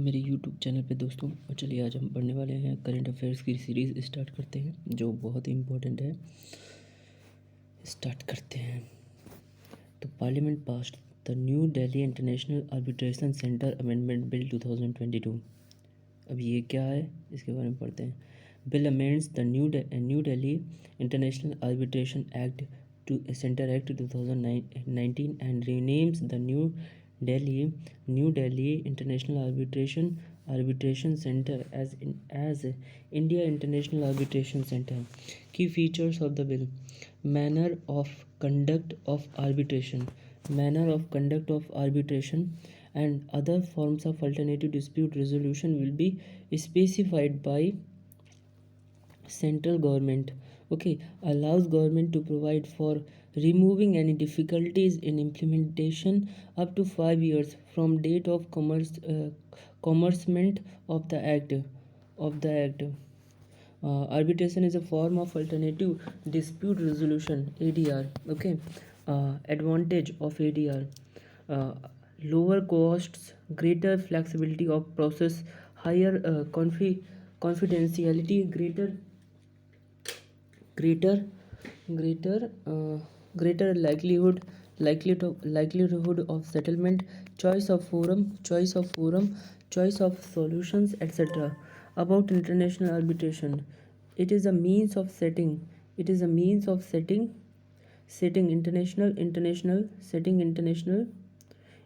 मेरे YouTube channel पे दोस्तों। और चलिए आज हम पढ़ने वाले हैं करंट अफेयर्स की सीरीज़ स्टार्ट करते हैं जो बहुत ही इम्पोर्टेंट है। स्टार्ट करते हैं। तो parliament passed the New Delhi international arbitration centre amendment bill 2022। अब ये क्या है इसके बारे में पढ़ते हैं। Bill amends the New Delhi international arbitration act to centre act 2019 and renames the New Delhi international arbitration center as India International Arbitration Center. Key features of the bill: manner of conduct of arbitration and other forms of alternative dispute resolution will be specified by central government. Okay, allows government to provide for removing any difficulties in implementation up to 5 years from date of commencement of the act. Arbitration is a form of alternative dispute resolution, ADR. Okay, advantage of ADR: uh, lower costs, greater flexibility of process, higher confidentiality, greater greater greater likelihood of settlement, choice of forum, choice of solutions, etc. About international arbitration: it is a means of setting international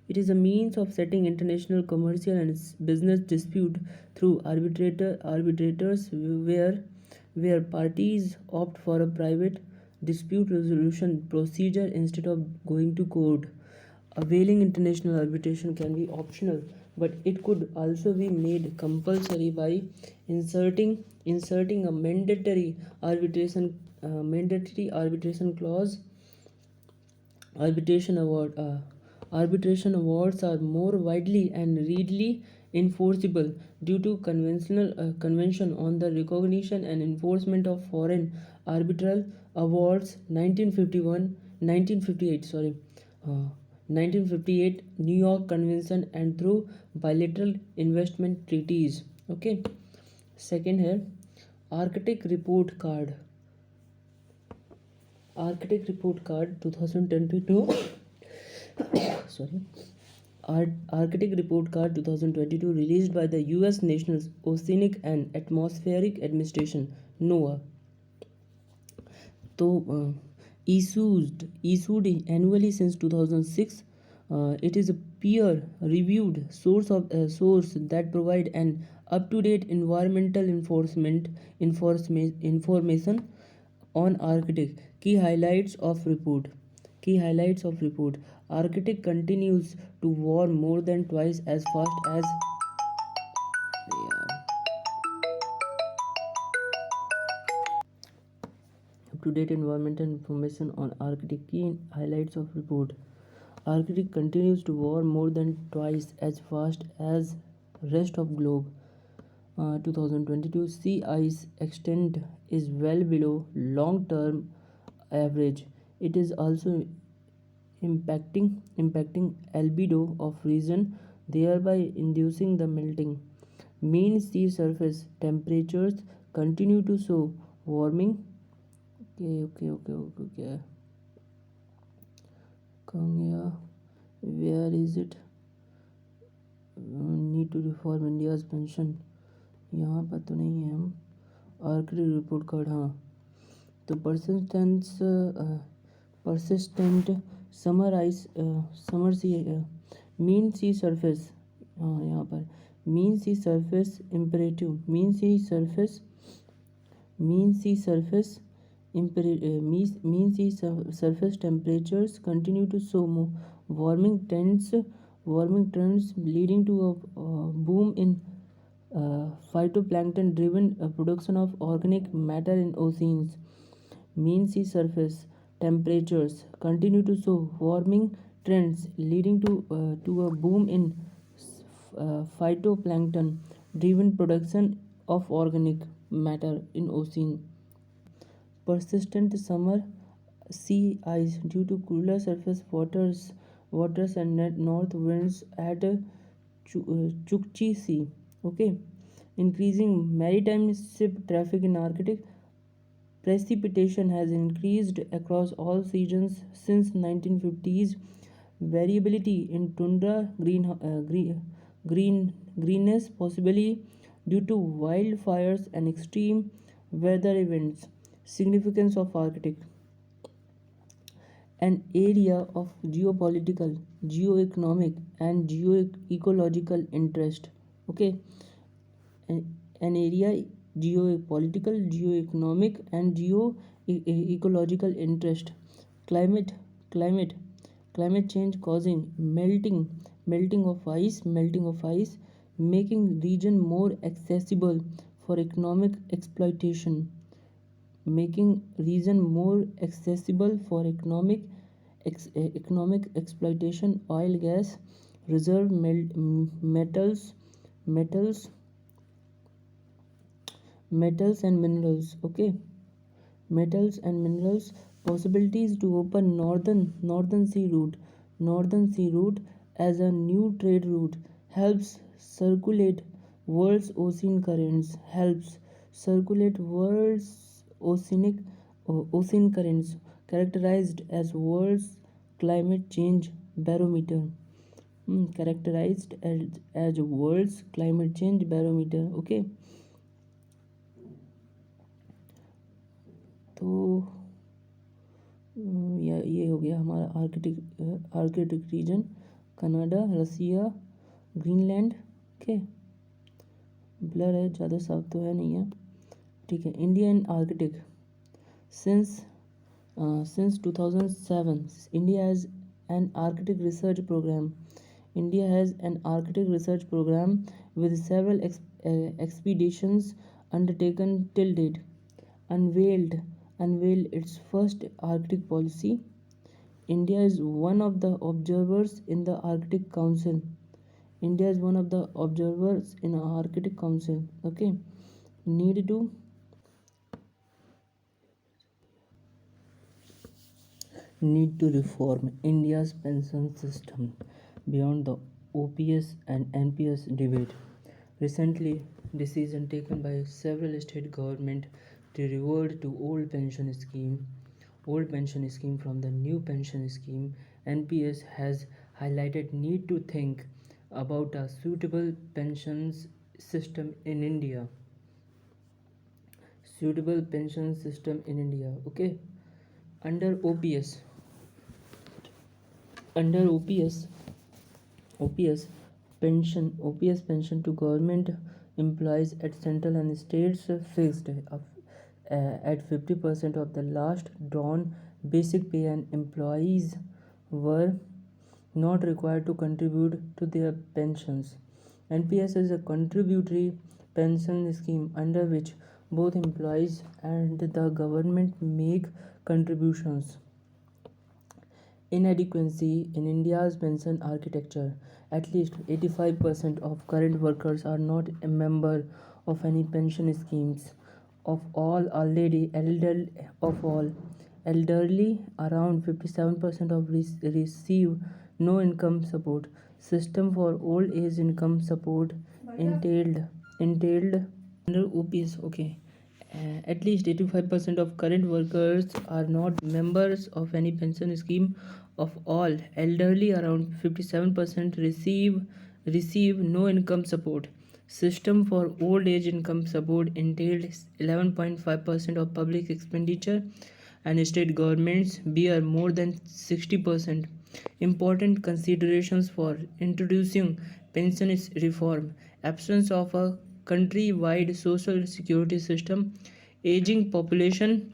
it is a means of setting international commercial and business dispute through arbitrators where parties opt for a private dispute resolution procedure instead of going to court. Availing international arbitration can be optional, but it could also be made compulsory by inserting a mandatory arbitration clause. Arbitration awards are more widely and readily enforceable due to convention on the recognition and enforcement of foreign arbitral awards 1958 New York Convention and through bilateral investment treaties. Okay, second है Arctic Report Card 2022 sorry Arctic Report Card 2022 released by the US National Oceanic and Atmospheric Administration NOAA. तो issued annually since 2006. It is a peer-reviewed source that provide an up-to-date environmental information on Arctic. Key highlights of report: Arctic continues to warm more than twice as fast as up-to-date environmental information on Arctic. Key highlights of report: Arctic continues to warm more than twice as fast as rest of globe. 2022 sea ice extent is well below long-term average. It is also impacting albedo of region, thereby inducing the melting. Mean sea surface temperatures continue to show warming. Okay. Where is it? Need to reform India's pension. यहाँ पर तो नहीं है हम. Arctic report card, हाँ. तो mean sea surface, हाँ यहाँ पर mean sea surface temperatures continue to show warming trends leading to a boom in phytoplankton driven production of organic matter in oceans. Mean sea surface temperatures continue to show warming trends leading to a boom in phytoplankton driven production of organic matter in ocean. Persistent summer sea ice due to cooler surface waters and north winds add Chukchi Sea. Okay, increasing maritime ship traffic in Arctic. Precipitation has increased across all seasons since 1950s. Variability in tundra greenness possibly due to wildfires and extreme weather events. Significance of Arctic, an area of geopolitical, geoeconomic, and geoecological interest. Okay, an area geopolitical, geoeconomic, and ecological interest. Climate, climate, climate change causing melting of ice, making region more accessible for economic exploitation, making region more accessible for economic exploitation. Oil, gas reserve, metals, metals metals and minerals. Okay, metals and minerals. Possibilities to open northern sea route as a new trade route, helps circulate world's oceanic ocean currents, characterized as world's climate change barometer. Characterized as world's climate change barometer. Okay, तो ये हो गया हमारा Arctic region, Canada, रसिया, Greenland. Okay, blur है, ज़्यादा साफ तो है नहीं है, ठीक है। India and Arctic. Since 2007, India has an Arctic research program. India has an Arctic research program with several expeditions undertaken till date. Unveiled its first Arctic policy. India is one of the observers in the Arctic Council. India is one of the observers in the Arctic Council. Okay, need to reform India's pension system beyond the OPS and NPS debate. Recently, decision taken by several state government to revert to old pension scheme from the new pension scheme NPS has highlighted need to think about a suitable pensions system in India. Okay, under OPS pension to government employees at central and states fixed at 50% of the last drawn basic pay, and employees were not required to contribute to their pensions. NPS is a contributory pension scheme under which both employees and the government make contributions. Inadequacy in India's pension architecture. At least 85% of current workers are not a member of any pension schemes. Of all elderly, around 57% of receive no income support. System for old age income support entailed under OPS. Okay. At least 85% of current workers are not members of any pension scheme. Of all elderly, around 57% receive no income support. System for old age income support entailed 11.5% of public expenditure, and state governments bear more than 60%. Important considerations for introducing pension reform: absence of a country-wide social security system, aging population,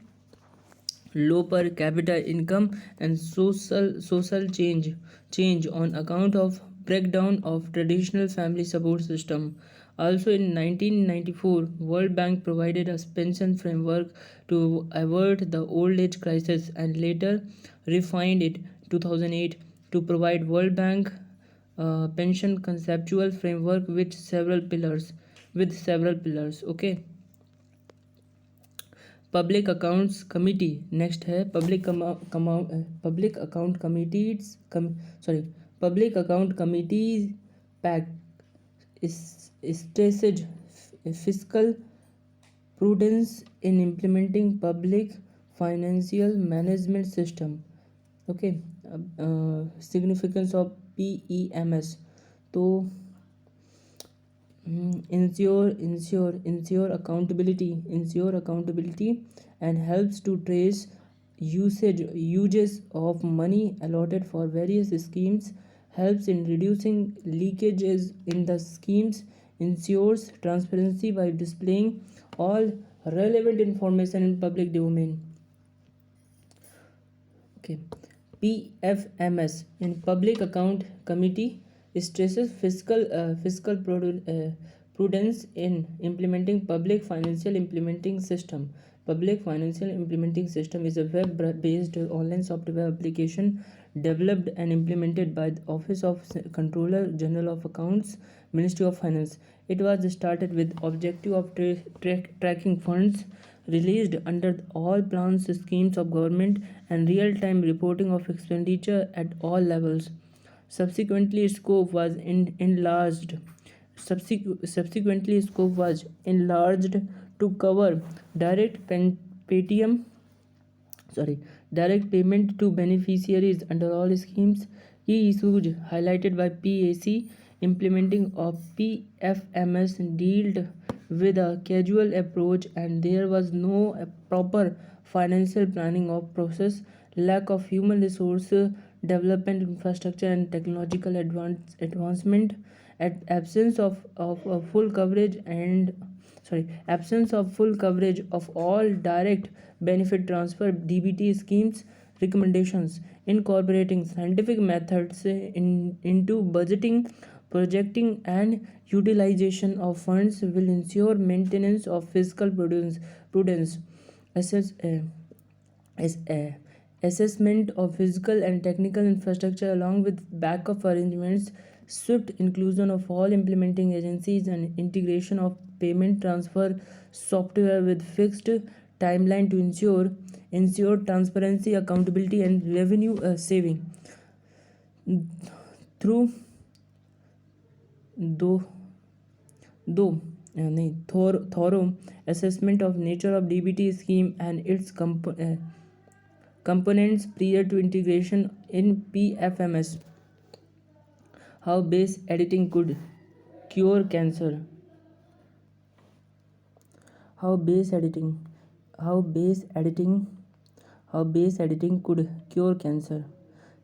low per capita income, and social change on account of breakdown of traditional family support system. Also in 1994, World Bank provided a pension framework to avert the old age crisis, and later refined it 2008 to provide World Bank pension conceptual framework with several pillars. Okay, public accounts committee next है। Public account committees pact stresses fiscal prudence in implementing public financial management system. Okay, significance of PEMS. तो ensure accountability and helps to trace uses of money allotted for various schemes, helps in reducing leakages in the schemes, ensures transparency by displaying all relevant information in public domain. Okay. PFMS in Public Account Committee stresses fiscal prudence in implementing public financial implementing system. Public financial implementing system is a web-based online software application developed and implemented by the Office of Controller General of Accounts, Ministry of Finance. It was started with objective of tracking funds released under all plans schemes of government and real-time reporting of expenditure at all levels. Subsequently, scope was enlarged. Subsequently, scope was enlarged to cover direct paytm direct payment to beneficiaries under all schemes. Key issues highlighted by PAC implementing of PFMS dealt with a casual approach and there was no proper financial planning of process, lack of human resource development infrastructure and technological advancement, absence of full coverage and absence of full coverage of all direct benefit transfer DBT schemes. Recommendations: incorporating scientific methods into budgeting, projecting and utilization of funds will ensure maintenance of fiscal prudence. Assess, as assessment of physical and technical infrastructure along with backup arrangements, swift inclusion of all implementing agencies and integration of payment transfer software with fixed timeline to ensure transparency, accountability and revenue saving. Through thorough assessment of nature of DBT scheme and its components prior to integration in PFMS. How base editing could cure cancer. How base editing could cure cancer.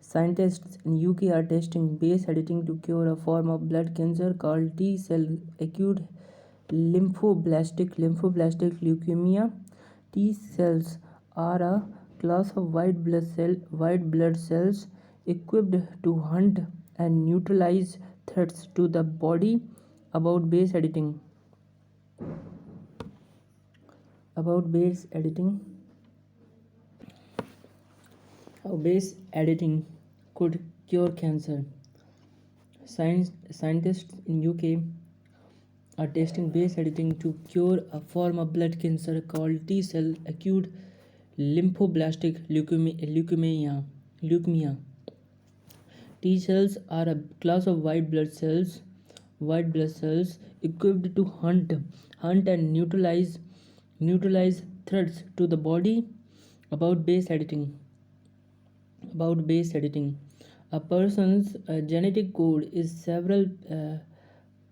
Scientists in UK are testing base editing to cure a form of blood cancer called T-cell acute lymphoblastic leukemia. T cells are a class of white blood cells equipped to hunt and neutralize threats to the body. About base editing how base editing could cure cancer. Scientists in UK are testing base editing to cure a form of blood cancer called T-cell acute lymphoblastic leukemia. T cells are a class of white blood cells equipped to hunt and neutralize threats to the body. About base editing. A person's genetic code is several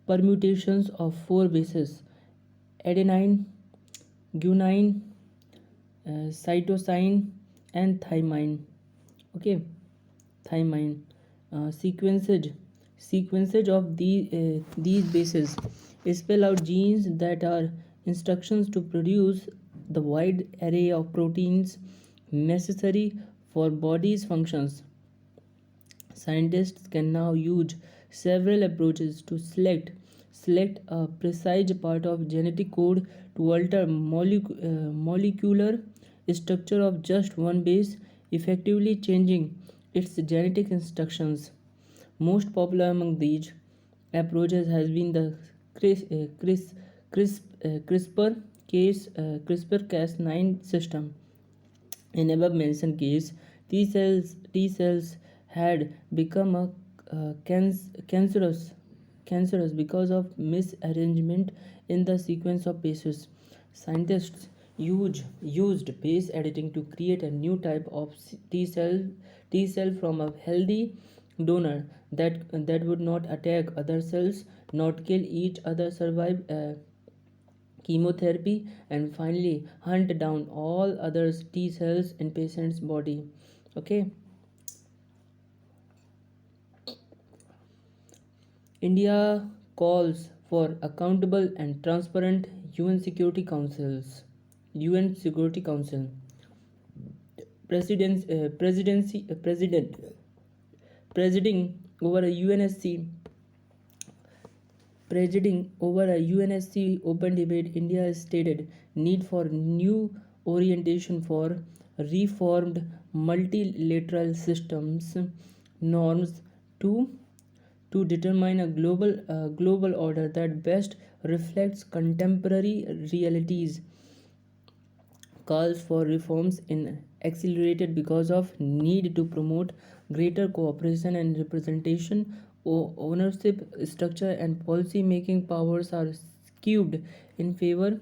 permutations of 4 bases: adenine, guanine, cytosine and thymine. Okay, thymine. Sequences of these bases spell out genes that are instructions to produce the wide array of proteins necessary for body's functions. Scientists can now use several approaches to select a precise part of genetic code to alter molecular structure of just one base, effectively changing its genetic instructions. Most popular among these approaches has been the CRISPR-Cas9 system. In above mentioned case, T cells had become cancerous cancerous because of misarrangement in the sequence of bases. Scientists used base editing to create a new type of T cell from a healthy donor that would not attack other cells, not kill each other, survive chemotherapy, and finally hunt down all other T cells in patient's body. Okay. India calls for accountable and transparent UN Security Councils. UN Security Council. President presiding over a UNSC presiding over a UNSC open debate. India stated need for new orientation for reformed multilateral systems norms to determine a global order that best reflects contemporary realities. Calls for reforms in accelerated because of need to promote greater cooperation and representation. Ownership structure and policy making powers are skewed in favor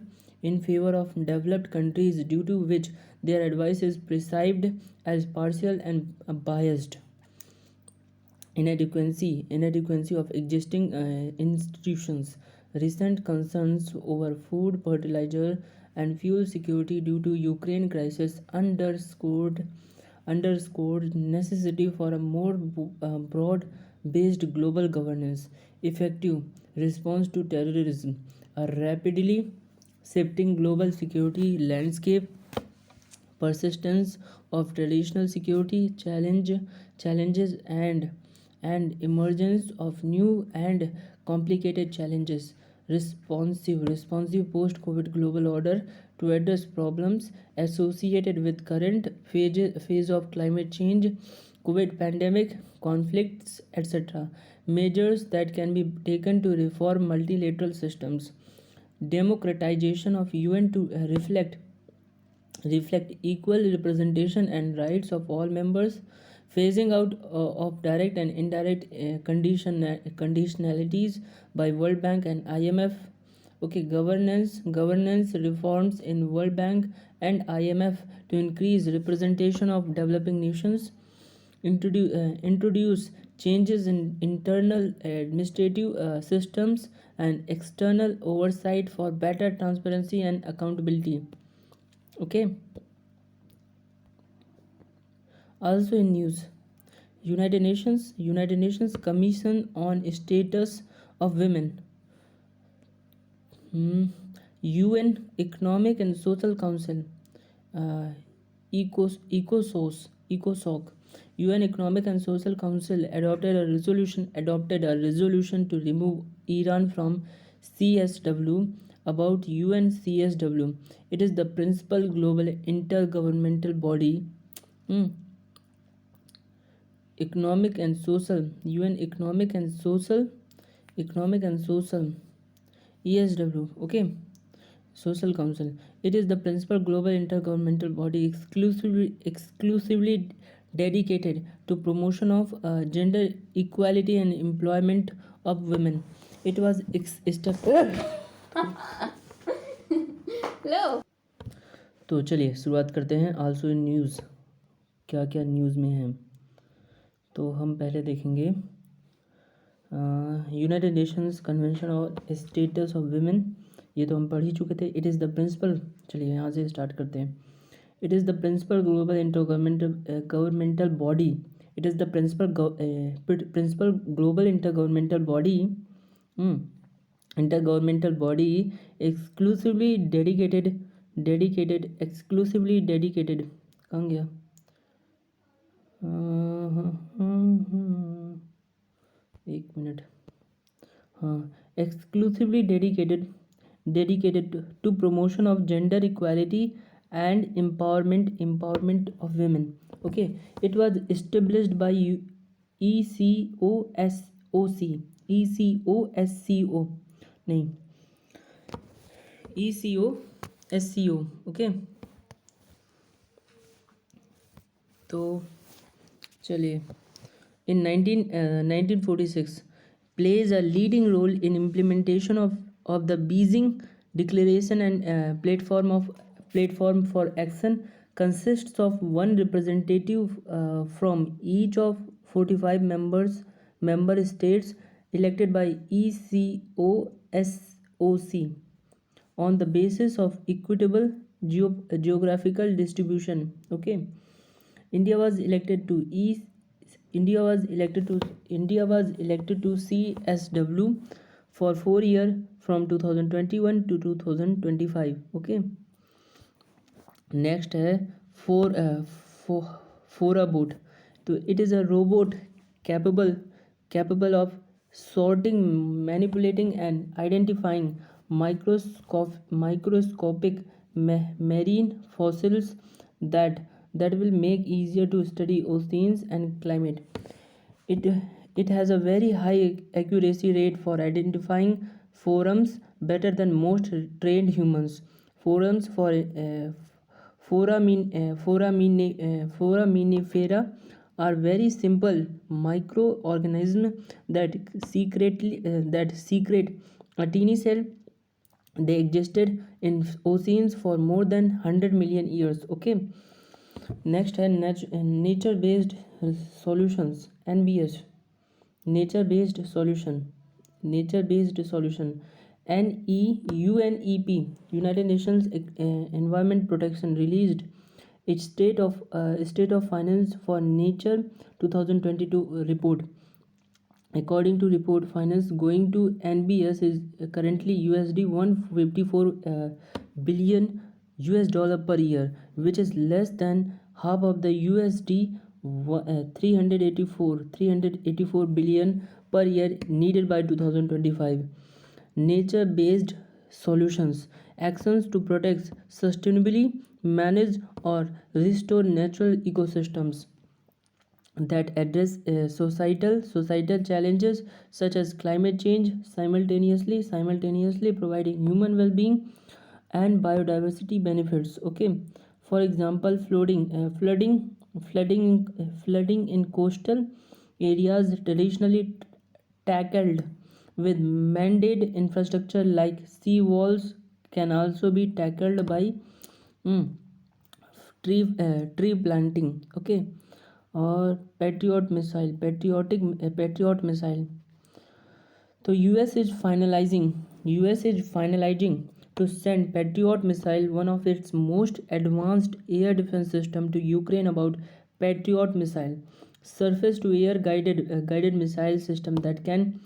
of developed countries, due to which their advice is perceived as partial and biased. Inadequacy of existing institutions. Recent concerns over food, fertilizer, and fuel security due to Ukraine crisis underscored necessity for a more broad-based global governance, effective response to terrorism, a rapidly shifting global security landscape, persistence of traditional security challenges, and emergence of new and complicated challenges. Responsive post-COVID global order to address problems associated with current phase of climate change, COVID pandemic, conflicts, etc. Measures that can be taken to reform multilateral systems. Democratization of UN to reflect equal representation and rights of all members, phasing out of direct and indirect conditionalities by World Bank and IMF. Okay, governance reforms in World Bank and IMF to increase representation of developing nations. Introduce changes in internal administrative systems and external oversight for better transparency and accountability. Okay. Also in news, United Nations Commission on Status of Women, UN Economic and Social Council, ECOSOC, UN Economic and Social Council adopted a resolution to remove Iran from CSW. About UN CSW, it is the principal global intergovernmental body. Economic and Social, UN Economic and Social ESW. Okay, Social Council. It is the principal global intergovernmental body exclusively dedicated to promotion of gender equality and employment of women. It was तो चलिए शुरुआत करते हैं. Also in news, क्या क्या news में है तो हम पहले देखेंगे United Nations convention on status of women. ये तो हम पढ़ ही चुके थे. इट इज़ द प्रिंसिपल, चलिए यहाँ से स्टार्ट करते हैं. It is the principal global governmental body. It is the principal global intergovernmental body exclusively dedicated कहाँ गया एक मिनट. हाँ, exclusively dedicated to promotion of gender equality and empowerment of women. Okay, it was established by ECOSCO. Okay, तो चलिए. In 1946, plays a leading role in implementation of the Beijing Declaration, and platform for action consists of one representative from each of 45 member states elected by ECOSOC on the basis of equitable geographical distribution. Okay, India was elected to E. India was elected to CSW for 4 years from 2021 to 2025. Okay. Next है फोराबोट. तो it is a robot capable of sorting, manipulating and identifying microscopic marine fossils that will make easier to study oceans and climate. It has a very high accuracy rate for identifying forams, better than most trained humans. Forams for foraminifera are very simple microorganisms that secrete a tiny cell. They existed in oceans for more than 100 million years. Okay. Next है nature based solutions, NBS. nature based solution UNEP, United Nations Environment Protection, released its state of finance for nature 2022 report. According to report, finance going to NBS is currently USD 154 billion US dollar per year, which is less than half of the USD 384 billion per year needed by 2025. Nature based solutions, actions to protect, sustainably manage or restore natural ecosystems that address societal challenges such as climate change, simultaneously providing human well-being and biodiversity benefits. Okay, for example, flooding in coastal areas traditionally tackled with mandated infrastructure like sea walls can also be tackled by tree planting. Okay. और patriot missile. So US is finalizing to send Patriot missile, one of its most advanced air defense system, to Ukraine. About Patriot missile, surface to air guided missile system that can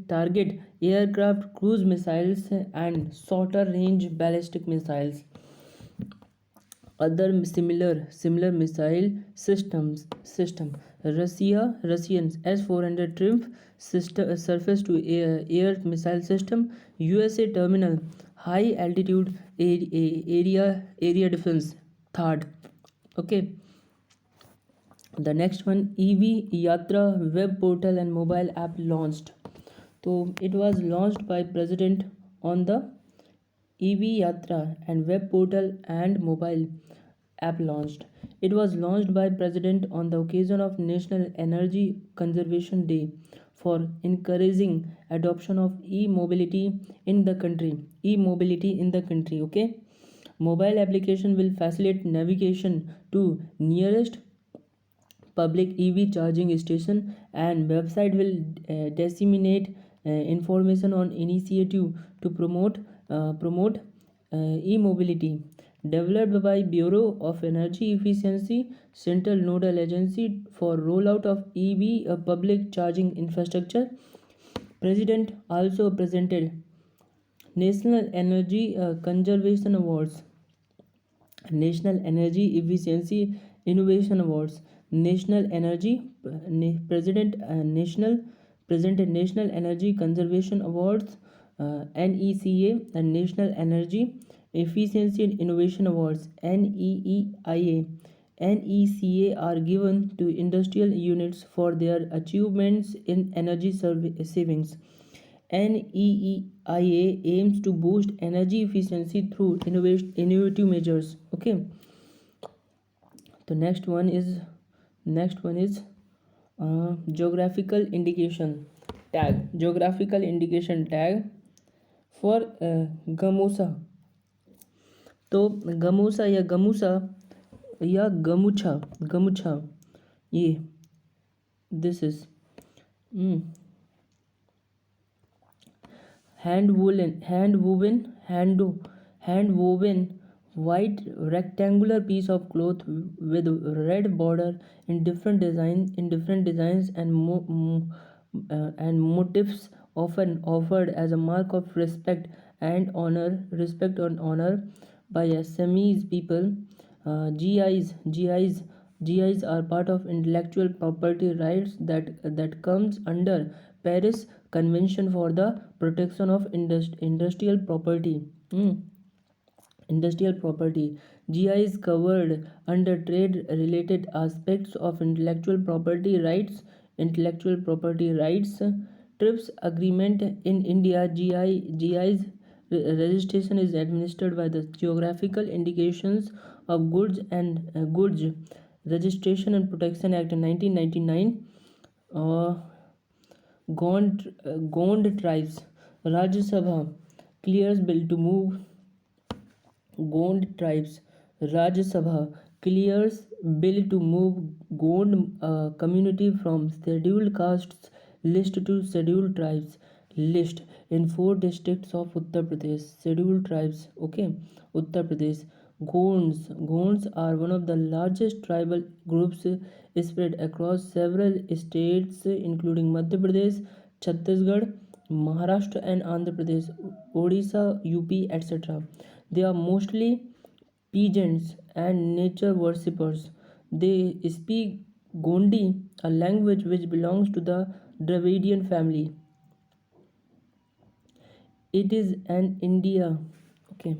target aircraft, cruise missiles and shorter range ballistic missiles. Other similar missile system Russians S-400 Triumph system, surface to air missile system. USA terminal high altitude area defense. Third. Okay, the next one, EV Yatra web portal and mobile app launched. So it was launched by President on the EV Yatra and web portal and mobile app launched. It was launched by President on the occasion of National Energy Conservation Day for encouraging adoption of e-mobility in the country. Okay. Mobile application will facilitate navigation to nearest public EV charging station, and website will disseminate information on initiative to promote e-mobility. Developed by Bureau of Energy Efficiency, central nodal agency for rollout of EV public charging infrastructure. President also presented National Energy Conservation Awards, National Energy Efficiency Innovation Awards, National Energy President presented National Energy Conservation Awards, NECA, and National Energy Efficiency and Innovation Awards, NEEIA. NECA are given to industrial units for their achievements in energy savings. NEEIA aims to boost energy efficiency through innovative measures. Okay. The next one is geographical indication. Tag, geographical indication tag for gamusa. तो गमूसा या गमूसा या गमुछा ये this is hand woven white rectangular piece of cloth with red border in different designs and motifs, often offered as a mark of respect and honor by Assamese people. GIs are part of intellectual property rights that comes under Paris Convention for the Protection of Industrial Property. Industrial property. GI is covered under trade-related aspects of intellectual property rights. TRIPS agreement in India. GI's registration is administered by the Geographical Indications of Goods and Goods Registration and Protection Act 1999. Gond tribes. Rajya Sabha clears bill to move Gond tribes. Rajya Sabha clears bill to move Gond community from scheduled castes list to scheduled tribes list in 4 districts of Uttar Pradesh. Scheduled tribes, okay. Uttar Pradesh. Gonds are one of the largest tribal groups spread across several states including Madhya Pradesh, Chhattisgarh, Maharashtra and Andhra Pradesh, Odisha, UP, etc. They are mostly peasants and nature worshippers. They speak Gondi, a language which belongs to the Dravidian family. It is an India. Okay.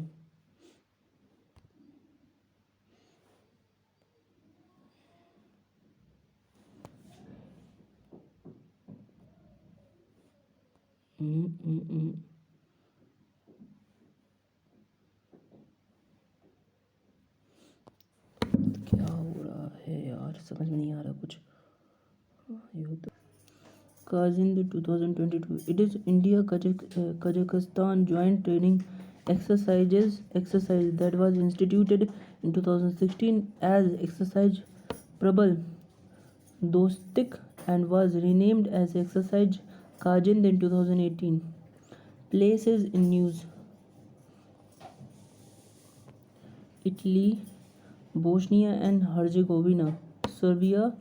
क्या हो रहा है यार, समझ में नहीं आ रहा कुछ। Kazin 2022. It is India Kazakhstan joint training exercise that was instituted in 2016 as exercise Prabal Dostik and was renamed as exercise Kajind in 2018. Places in news: Italy, Bosnia and Herzegovina, Serbia,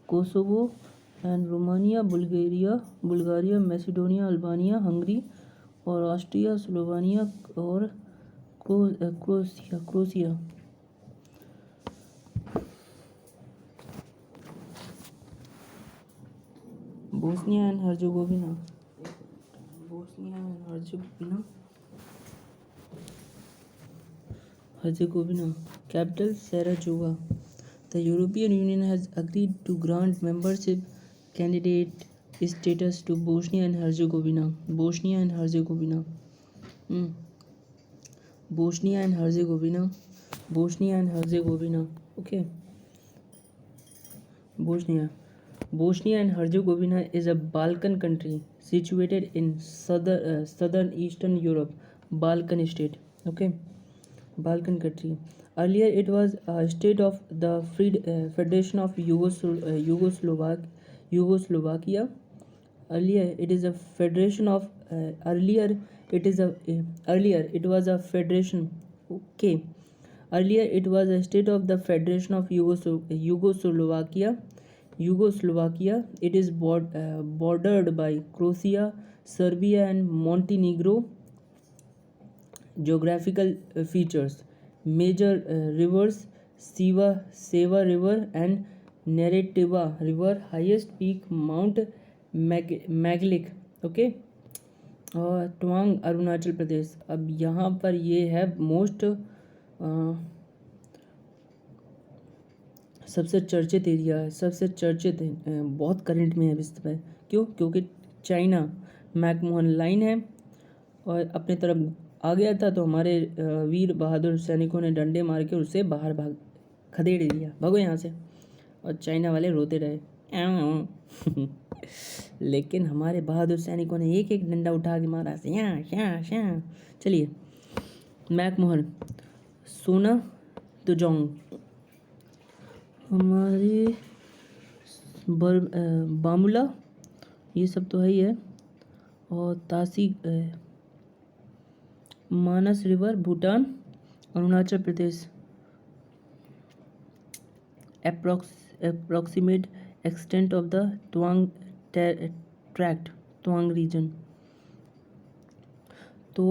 Kosovo and Romania, Bulgaria, Macedonia, Albania, Hungary और Austria, Slovenia और Croatia. Bosnia and Herzegovina. Capital Sarajevo. The European Union has agreed to grant membership candidate status to Bosnia and Herzegovina. Bosnia and Herzegovina. Okay. Bosnia and Herzegovina is a Balkan country situated in southern Eastern Europe. Balkan state. Okay. Balkan country. Earlier it was a state of the Federation of Yugoslovakia. Earlier it is a federation of earlier it was a federation. Okay. Earlier it was a state of the Federation of Yugoslovakia. It is bordered by Croatia, Serbia and Montenegro. Geographical features: major rivers Seva River and Neretva River. Highest peak Mount Maglik. Okay. और ट्वांग अरुणाचल प्रदेश. अब यहाँ पर ये है most सबसे चर्चित area है, सबसे चर्चित है, बहुत करंट में है इस समय. क्यों? क्योंकि चाइना मैकमोहन लाइन है और अपने तरफ आ गया था तो हमारे वीर बहादुर सैनिकों ने डंडे मार के उसे बाहर खदेड़ दिया, भागो यहाँ से. और चाइना वाले रोते रहे, लेकिन हमारे बहादुर सैनिकों ने एक एक डंडा उठा के मारा। श्या श्या श्या। चलिए, मैकमोहन, सोना तुजोंग, हमारे बामुला, ये सब तो है ही है, और तासी, Manas river, Bhutan, Arunachal Pradesh. approximate extent of the Tuang tract, Tuang region. तो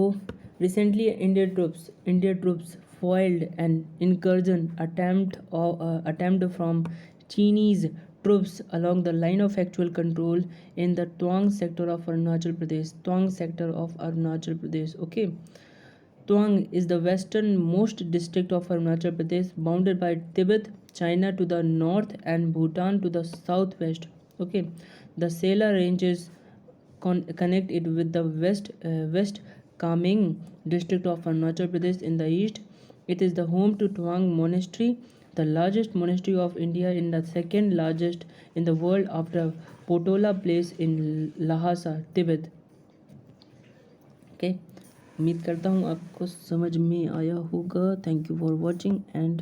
recently Indian troops foiled an incursion attempt from Chinese troops along the line of actual control in the Tuang sector of Arunachal Pradesh. Okay. Tuang is the westernmost district of Arunachal Pradesh, bounded by Tibet, China to the north and Bhutan to the southwest. Okay, the Sela ranges connect it with the West Kameng district of Arunachal Pradesh in the east. It is the home to Tuang Monastery, the largest monastery of India and the second largest in the world after Potola place in Lhasa, Tibet. Okay. उम्मीद करता हूँ आपको समझ में आया होगा। Thank you for watching and